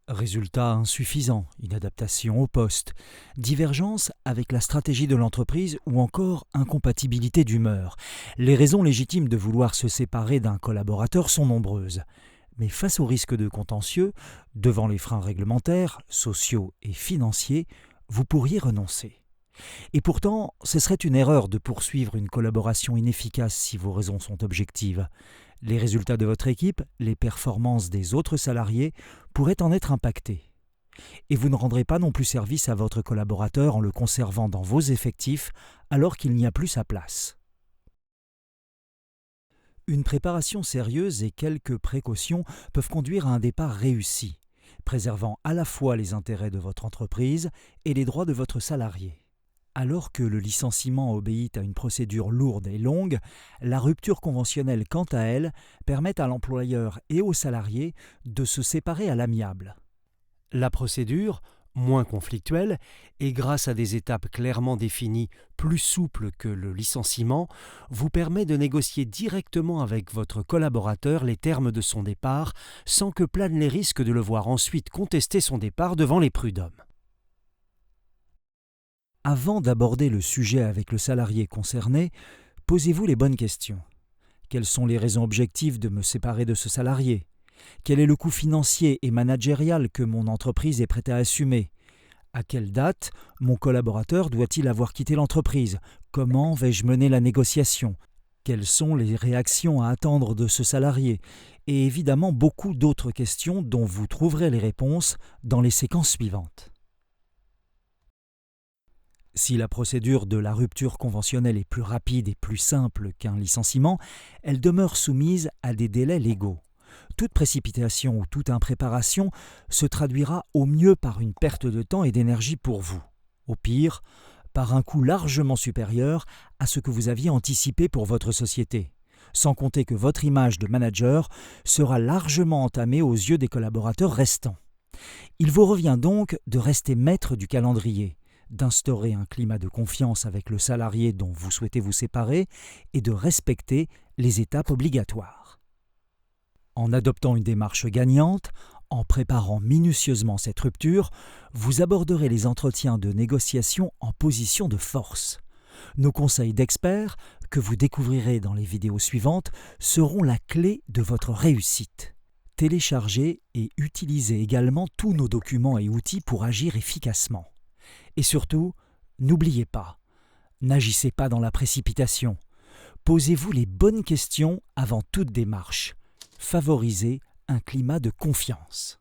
Résultat insuffisant, inadaptation au poste, divergence avec la stratégie de l'entreprise ou encore incompatibilité d'humeur. Les raisons légitimes de vouloir se séparer d'un collaborateur sont nombreuses. Mais face au risque de contentieux, devant les freins réglementaires, sociaux et financiers, vous pourriez renoncer. Et pourtant, ce serait une erreur de poursuivre une collaboration inefficace si vos raisons sont objectives. Les résultats de votre équipe, les performances des autres salariés pourraient en être impactés. Et vous ne rendrez pas non plus service à votre collaborateur en le conservant dans vos effectifs alors qu'il n'y a plus sa place. Une préparation sérieuse et quelques précautions peuvent conduire à un départ réussi, préservant à la fois les intérêts de votre entreprise et les droits de votre salarié. Alors que le licenciement obéit à une procédure lourde et longue, la rupture conventionnelle, quant à elle, permet à l'employeur et aux salariés de se séparer à l'amiable. La procédure, moins conflictuelle, et grâce à des étapes clairement définies, plus souples que le licenciement, vous permet de négocier directement avec votre collaborateur les termes de son départ, sans que planent les risques de le voir ensuite contester son départ devant les prud'hommes. Avant d'aborder le sujet avec le salarié concerné, posez-vous les bonnes questions. Quelles sont les raisons objectives de me séparer de ce salarié ? Quel est le coût financier et managérial que mon entreprise est prête à assumer ? À quelle date mon collaborateur doit-il avoir quitté l'entreprise ? Comment vais-je mener la négociation ? Quelles sont les réactions à attendre de ce salarié ? Et évidemment beaucoup d'autres questions dont vous trouverez les réponses dans les séquences suivantes. Si la procédure de la rupture conventionnelle est plus rapide et plus simple qu'un licenciement, elle demeure soumise à des délais légaux. Toute précipitation ou toute impréparation se traduira au mieux par une perte de temps et d'énergie pour vous, au pire, par un coût largement supérieur à ce que vous aviez anticipé pour votre société, sans compter que votre image de manager sera largement entamée aux yeux des collaborateurs restants. Il vous revient donc de rester maître du calendrier, d'instaurer un climat de confiance avec le salarié dont vous souhaitez vous séparer et de respecter les étapes obligatoires. En adoptant une démarche gagnante, en préparant minutieusement cette rupture, vous aborderez les entretiens de négociation en position de force. Nos conseils d'experts, que vous découvrirez dans les vidéos suivantes, seront la clé de votre réussite. Téléchargez et utilisez également tous nos documents et outils pour agir efficacement. Et surtout, n'oubliez pas, n'agissez pas dans la précipitation. Posez-vous les bonnes questions avant toute démarche. Favorisez un climat de confiance.